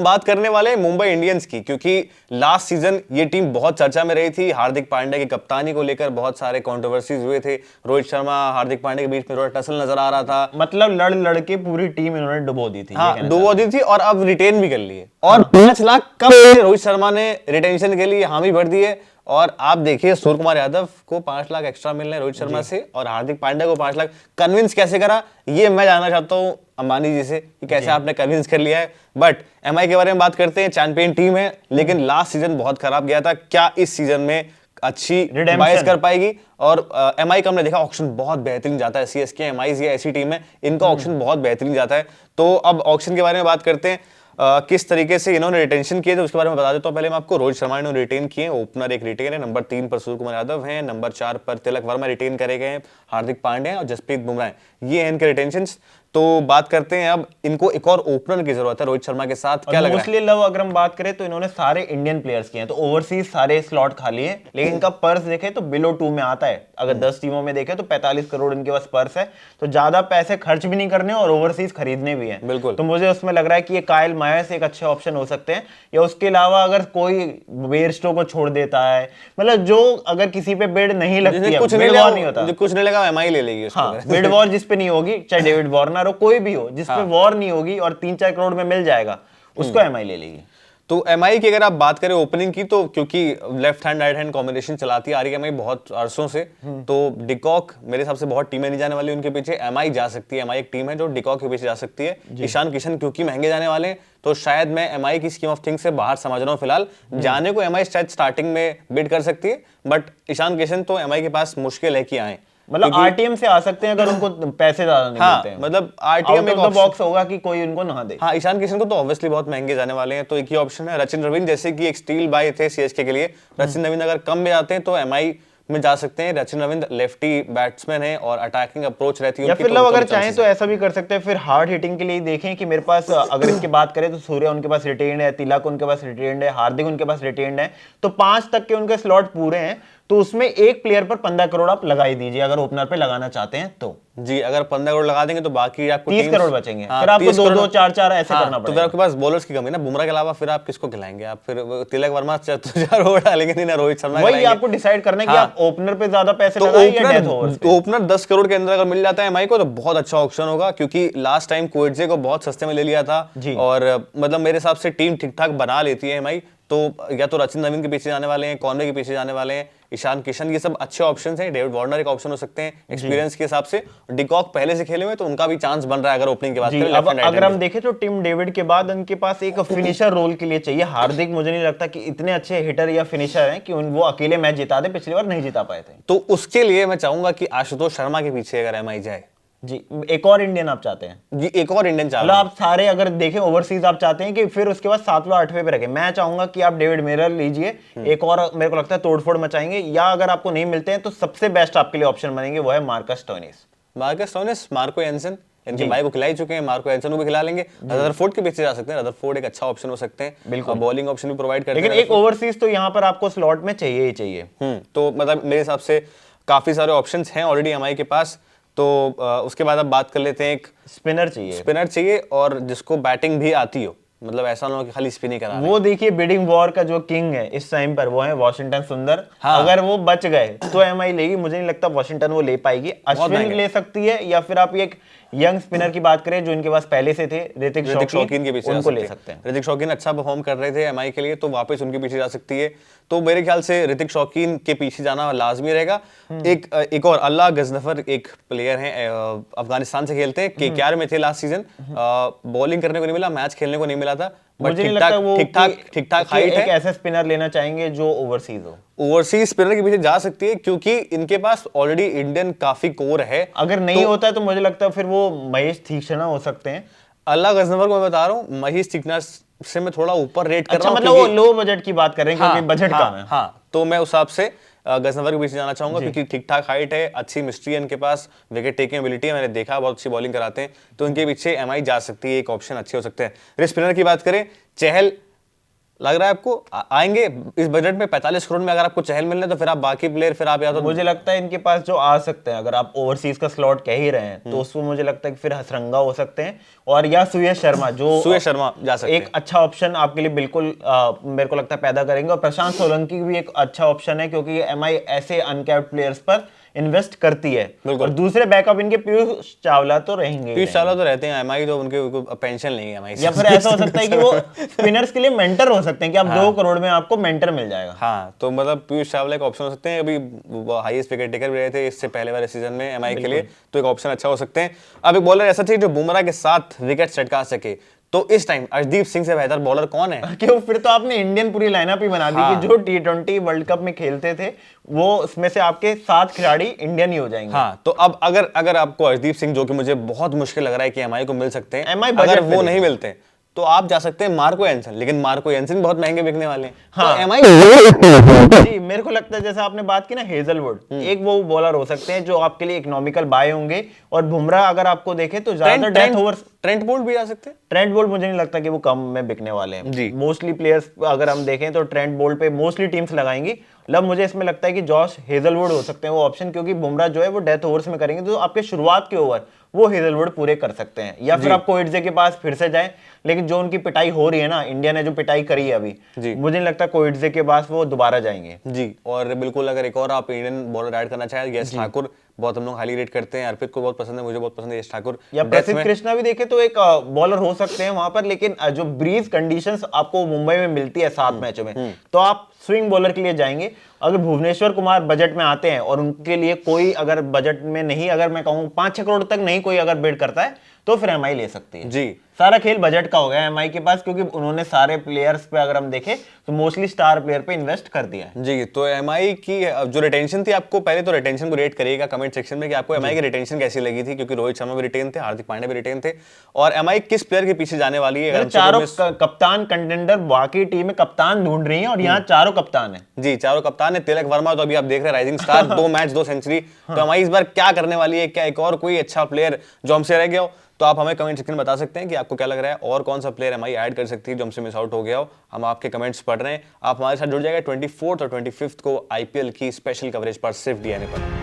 हम बात करने वाले हैं मुंबई इंडियंस की, क्योंकि लास्ट सीजन ये टीम बहुत चर्चा में रही थी। हार्दिक पांड्या की कप्तानी को लेकर बहुत सारे कंट्रोवर्सीज हुए थे। रोहित शर्मा हार्दिक पांड्या के बीच में थोड़ा टसल नजर आ रहा था। मतलब लड़ लड़ के पूरी टीम इन्होंने डुबो दी थी। हाँ, डुबो दी थी और अब रिटेन भी कर लिए। और 5 लाख कब से रोहित शर्मा ने रिटेंशन के लिए हामी भर दी है। और आप देखिए सूर्य कुमार यादव को 5 लाख एक्स्ट्रा मिल रहे हैं रोहित शर्मा से, और हार्दिक पांड्या को 5 लाख। कन्विंस कैसे करा ये मैं जानना चाहता हूँ अंबानी जी से, कि कैसे आपने कन्विंस कर लिया है। बट एमआई के बारे में बात करते हैं। चैंपियन टीम है, लेकिन लास्ट सीजन बहुत खराब गया था। क्या इस सीजन में अच्छी बाइस कर पाएगी? और एमआई का हमने देखा ऑक्शन बहुत बेहतरीन जाता है। सीएसके एमआई ये ऐसी टीम है, इनका ऑक्शन बहुत बेहतरीन जाता है। तो अब ऑक्शन के बारे में बात करते हैं। किस तरीके से इन्होंने रिटेंशन किए थे उसके बारे में बता देता हूं। पहले मैं आपको रोहित शर्मा ने रिटेन किए, ओपनर एक रिटेन है, नंबर 3 पर सूर्य कुमार यादव हैं, नंबर 4 पर तिलक वर्मा रिटेन करे गए हैं, हार्दिक पांड्या और जसप्रीत बुमराह, ये हैं इनके रिटेंशंस। तो बात करते हैं अब, इनको एक और ओपनर की जरूरत है रोहित शर्मा के साथ, क्या लग रहा है? मोस्टली लव अगर हम बात करें तो इन्होंने सारे इंडियन प्लेयर्स किए हैं, तो ओवरसीज सारे स्लॉट खाली है, लेकिन इनका पर्स देखे तो बिलो 2 में आता है। अगर 10 टीमों में देखे तो 45 करोड़ इनके पास पर्स है, तो ज्यादा पैसे खर्च भी नहीं करने और ओवरसीज खरीदने भी है। बिल्कुल। तो मुझे उसमें लग रहा है कि ये काइल मायर्स एक अच्छे ऑप्शन हो सकते हैं, या उसके अलावा अगर कोई बेयरस्टो को छोड़ देता है, मतलब जो अगर किसी पे बिड नहीं लगती है, कुछ बिड वॉर नहीं होता, कुछ नहीं लगा एमआई ले लेगी उसको। हाँ, बिड वॉर जिस पे नहीं होगी, चाहे डेविड वार्नर हो कोई भी हो, जिस पे वॉर नहीं होगी और 3-4 करोड़ में मिल जाएगा, उसको एमआई ले लेगी। तो एमआई की अगर आप बात करें ओपनिंग की, तो क्योंकि left hand right hand combination चलाती आ रही है एमआई बहुत अरसों से, तो डिकॉक मेरे हिसाब से बहुत टीमें नहीं जाने वाली उनके पीछे, एमआई जा सकती है। एमआई एक टीम है जो डिकॉक के पीछे जा सकती है। ईशान किशन क्योंकि महंगे जाने वाले हैं, तो शायद मैं एमआई की स्कीम ऑफ थिंग्स से बाहर समझ रहा हूं फिलहाल। जाने को एमआई शायद स्टार्टिंग में बिड कर सकती है, बट ईशान किशन तो एमआई के पास मुश्किल है कि आए। मतलब आरटीएम से आ सकते हैं अगर उनको पैसे ज्यादा नहीं मिलते हैं। मतलब आरटीएम एक बॉक्स होगा कि कोई उनको ना दे। हाँ, ईशान किशन को तो ऑब्वियसली बहुत महंगे जाने वाले हैं, तो एक ही ऑप्शन है रचिन रविंद्र, जैसे कि एक स्टील बाय थे सीएसके के लिए। रचिन रविंद्र अगर कम में आते हैं तो एमआई में जा सकते हैं। रचिन रविंद्र लेफ्टी बैट्समैन है और अटैकिंग अप्रोच रहती है या फिर अगर चाहें तो ऐसा भी कर सकते हैं, फिर हार्ड हिटिंग के लिए देखें कि मेरे पास अगर इसकी बात करें तो सूर्य उनके पास रिटेन्ड है, तिलक उनके पास रिटेन्ड है, हार्दिक उनके पास रिटेन्ड है, तो 5 तक के उनके स्लॉट पूरे हैं। तो उसमें एक प्लेयर पर 15 करोड़ आप लगा ही दीजिए अगर ओपनर पे लगाना चाहते हैं तो। जी, अगर 15 करोड़ लगा देंगे तो बाकी आपको 30 करोड़ बचेंगे। फिर आपको 2-2, 4-4 ऐसे करना पड़ेगा। तो फिर आपके पास बॉलर्स की कमी ना, बुमराह के अलावा फिर आप किसको खिलाएंगे? आप फिर तिलक वर्मा 4 ओवर डालेंगे नहीं ना, रोहित शर्मा वही आपको डिसाइड करना है कि आप ओपनर पे ज्यादा पैसे लगाएं या डेथ ओवर्स पे। ओपनर 10 करोड़ के अंदर अगर मिल जाता है एमआई को तो बहुत अच्छा ऑप्शन होगा, क्योंकि लास्ट टाइम कोएट्जे को बहुत सस्ते में ले लिया था। और मतलब मेरे हिसाब से टीम ठीक ठाक बना लेती है एमआई। तो या तो रचिन रविंद्र के पीछे जाने वाले हैं, कॉनवे के पीछे जाने वाले हैं, ईशान किशन, ये सब अच्छे ऑप्शंस हैं। डेविड वार्नर एक ऑप्शन हो सकते हैं एक्सपीरियंस के हिसाब से। डिकॉक पहले से खेले हुए तो उनका भी चांस बन रहा है अगर ओपनिंग की बात करें। अब अगर हम देखें तो टीम डेविड के बाद उनके पास एक फिनिशर रोल के लिए चाहिए। हार्दिक मुझे नहीं लगता कि इतने अच्छे हिटर या फिनिशर हैं कि वो अकेले मैच जिता दे, पिछली बार नहीं जिता पाए थे। तो उसके लिए मैं चाहूंगा कि आशुतोष शर्मा के पीछे अगर एमआई जाए। जी, एक और इंडियन आप चाहते हैं? जी, एक और इंडियन चाहते हैं। आप सारे अगर देखें ओवरसीज आप चाहते हैं कि फिर उसके बाद 7वें 8वें पे रखें। मैं चाहूंगा कि आप डेविड मिलर लीजिए, एक और मेरे को लगता है तोड़फोड़ मचाएंगे, या अगर आपको नहीं मिलते हैं तो सबसे बेस्ट आपके लिए ऑप्शन बनेंगे वो है मार्कस स्टोइनिस। मार्को एंसन इनके भाई को खिला ही चुके हैं, मार्को एंसन को भी खिला लेंगे। रदरफोर्ड के पीछे जा सकते हैं, रदरफोर्ड एक अच्छा ऑप्शन हो सकते हैं, बिल्कुल बॉलिंग ऑप्शन भी प्रोवाइड करते हैं। लेकिन एक ओवरसीज तो यहाँ पर आपको स्लॉट में चाहिए ही चाहिए। तो मतलब मेरे हिसाब से काफी सारे ऑप्शंस हैं ऑलरेडी एमआई के पास। तो उसके बाद अब बात कर लेते हैं, एक स्पिनर चाहिए और जिसको बैटिंग भी आती हो, मतलब ऐसा ना हो कि खाली स्पिन ही करा वो देखिए बिडिंग वॉर का जो किंग है इस टाइम पर वो है वॉशिंगटन सुंदर। अगर वो बच गए तो एमआई लेगी, मुझे नहीं लगता वॉशिंगटन वो ले पाएगी। अश्विन ले सकती है, या फिर आप एक यंग स्पिनर की बात करें जो इनके पास पहले से थे, ऋतिक शौकीन के पीछे उनको ले सकते हैं। ऋतिक शौकीन अच्छा परफॉर्म कर रहे थे एमआई के लिए, तो वापस उनके पीछे जा सकती है। तो मेरे ख्याल से ऋतिक शौकीन के पीछे जाना लाजमी रहेगा। एक और अल्लाह गजनफर एक प्लेयर है, अफगानिस्तान से खेलते हैं, केकेआर में थे लास्ट सीजन। बॉलिंग करने को नहीं मिला, मैच खेलने को नहीं मिला था, मुझे नहीं लगता वो ठीक ठाक हाइट है। एक ऐसा स्पिनर लेना चाहेंगे जो ओवरसीज हो। ओवरसीज स्पिनर के पीछे जा सकती है क्योंकि इनके पास ऑलरेडी इंडियन काफी कोर है। अगर नहीं होता है तो मुझे लगता है फिर वो महेश तीक्ष्णा हो सकते हैं। अल्लाह गजनफर को मैं बता रहा हूँ, महेश तीक्ष्णा से मैं थोड़ा ऊपर रेट कर रहा हूँ। मतलब वो लो बजट की बात कर रहे हैं क्योंकि बजट कम है। हाँ, तो मैं उस हिसाब से गजनफर के पीछे जाना चाहूंगा क्योंकि ठीक ठाक हाइट है, अच्छी मिस्ट्री है इनके पास, विकेट टेकिंग एबिलिटी है, मैंने देखा बहुत अच्छी बॉलिंग कराते हैं, तो इनके पीछे एमआई जा सकती है, एक ऑप्शन अच्छे हो सकते हैं। स्पिनर की बात करें, चहल लग रहा है आपको आएंगे इस बजट में 45 करोड़ में? अगर आपको चहल मिल रहा है तो फिर आप बाकी प्लेयर फिर आप या तो मुझे लगता है इनके पास जो आ सकते हैं, अगर आप ओवरसीज का स्लॉट कह ही रहे हैं तो उसको मुझे लगता है कि फिर हसरंगा हो सकते हैं, और या सुयश शर्मा, जो सुयश शर्मा जा सकते एक अच्छा ऑप्शन आपके लिए बिल्कुल मेरे को लगता है पैदा करेंगे। और प्रशांत सोलंकी भी एक अच्छा ऑप्शन है, क्योंकि एमआई ऐसे अनकैप्ड प्लेयर्स पर इन्वेस्ट करती है। और दूसरे बैकअप इनके पीयूष चावला तो रहेंगे, पीयूष चावला तो रहते हैं एमआई, तो उनके पेंशन नहीं है एमआई से। या फिर ऐसा हो सकता है कि वो स्पिनर्स के लिए मेंटर हो सकते हैं कि आप 2 करोड़ में आपको मेंटर मिल जाएगा। हाँ, तो मतलब पीयूष चावला एक ऑप्शन हो सकते हैं। अभी वो हाईएस्ट विकेट टेकर भी रहे थे इससे पहले वाले सीजन में एमआई के लिए, तो एक ऑप्शन अच्छा हो सकते हैं। अब एक बॉलर ऐसा चाहिए जो बुमराह के साथ विकेट चटका सके, तो इस टाइम अर्शदीप सिंह से बेहतर बॉलर कौन है? क्यों, फिर तो आपने इंडियन पूरी लाइनअप ही बना दी कि जो T20 वर्ल्ड कप में खेलते थे वो उसमें से आपके 7 खिलाड़ी इंडियन ही हो जाएंगे। हाँ, तो अब अगर आपको अर्शदीप सिंह, जो कि मुझे बहुत मुश्किल लग रहा है कि एमआई को मिल सकते हैं, MI अगर बजट वो नहीं मिलते तो आप जा सकते हैं मार्को एंसन, लेकिन मार्को एंसन बहुत महंगे बिकने वाले हैं। हाँ। तो एमआई जी, मेरे को लगता है जैसे आपने बात की ना हेजलवुड, एक वो बॉलर हो सकते हैं जो आपके लिए इकोनॉमिकल बाय होंगे। और बुमराह अगर आपको देखे तो ज्यादातर डेथ ओवर्स, ट्रेंट बोल्ट भी जा सकते हैं। ट्रेंट बोल्ट मुझे नहीं लगता कि वो कम में बिकने वाले हैं जी। मोस्टली प्लेयर्स अगर हम देखें तो ट्रेंट बोल्ट पे मोस्टली टीम्स लगाएंगी। मतलब मुझे इसमें लगता है कि जॉश हेजलवुड हो सकते हैं वो ऑप्शन, क्योंकि बुमराह जो है वो डेथ ओवर्स में करेंगे, तो आपके शुरुआत के ओवर वो हेजलवुड पूरे कर सकते हैं। या फिर आप कोइटजे के पास फिर से जाएं, लेकिन जो उनकी पिटाई हो रही है ना, इंडिया ने जो पिटाई करी है अभी, मुझे नहीं लगता कोइटजे के पास वो दोबारा जाएंगे। जी, और बिल्कुल अगर एक और आप इंडियन बॉलर ऐड करना चाहें, यश ठाकुर बहुत हम लोग हाईली रेट करते हैं, अर्पित को बहुत पसंद है, मुझे बहुत पसंद है यश ठाकुर। या प्रसिद्ध कृष्णा भी देखे तो एक बॉलर हो सकते हैं वहां पर, लेकिन जो ब्रीज कंडीशंस आपको मुंबई में मिलती है 7 मैचों में, तो आप स्विंग बॉलर के लिए जाएंगे। अगर भुवनेश्वर कुमार बजट में आते हैं और उनके लिए कोई अगर बजट में नहीं, अगर मैं कहूँ 5-6 करोड़ तक नहीं कोई अगर बिड करता है, तो फिर एमआई ले सकती है। जी, सारा खेल बजट का हो गया एमआई के पास, क्योंकि उन्होंने सारे प्लेयर्स पे अगर हम देखें तो मोस्टली स्टार प्लेयर पे इन्वेस्ट कर दिया है। जी, तो एमआई की जो रिटेंशन थी, आपको पहले तो रिटेंशन को रेट करिएगा कमेंट सेक्शन में कि आपको एमआई की रिटेंशन कैसी लगी थी, क्योंकि रोहित शर्मा भी रिटेन थे, हार्दिक पांड्या भी रिटेन थे, और एमआई किस प्लेयर के पीछे जाने वाली है? चारों कप्तान कंटेंडर, बाकी टीमें कप्तान ढूंढ रही हैं और यहाँ चारों कप्तान है। जी, चारों कप्तान है। तिलक वर्मा तो अभी आप देख रहे हैं राइजिंग स्टार, 2 मैच 2 सेंचुरी। तो एमआई इस बार क्या करने वाली है? क्या एक और कोई अच्छा प्लेयर जो हमसे रह गया हो? तो आप हमें कमेंट सेक्शन में बता सकते हैं कि आपको क्या लग रहा है, और कौन सा प्लेयर एमआई ऐड कर सकती है जो हमसे मिस आउट हो गया हो। हम आपके कमेंट्स पढ़ रहे हैं। आप हमारे साथ जुड़ जाएगा 24 और 25 को आईपीएल की स्पेशल कवरेज पर सिर्फ डीएनए पर।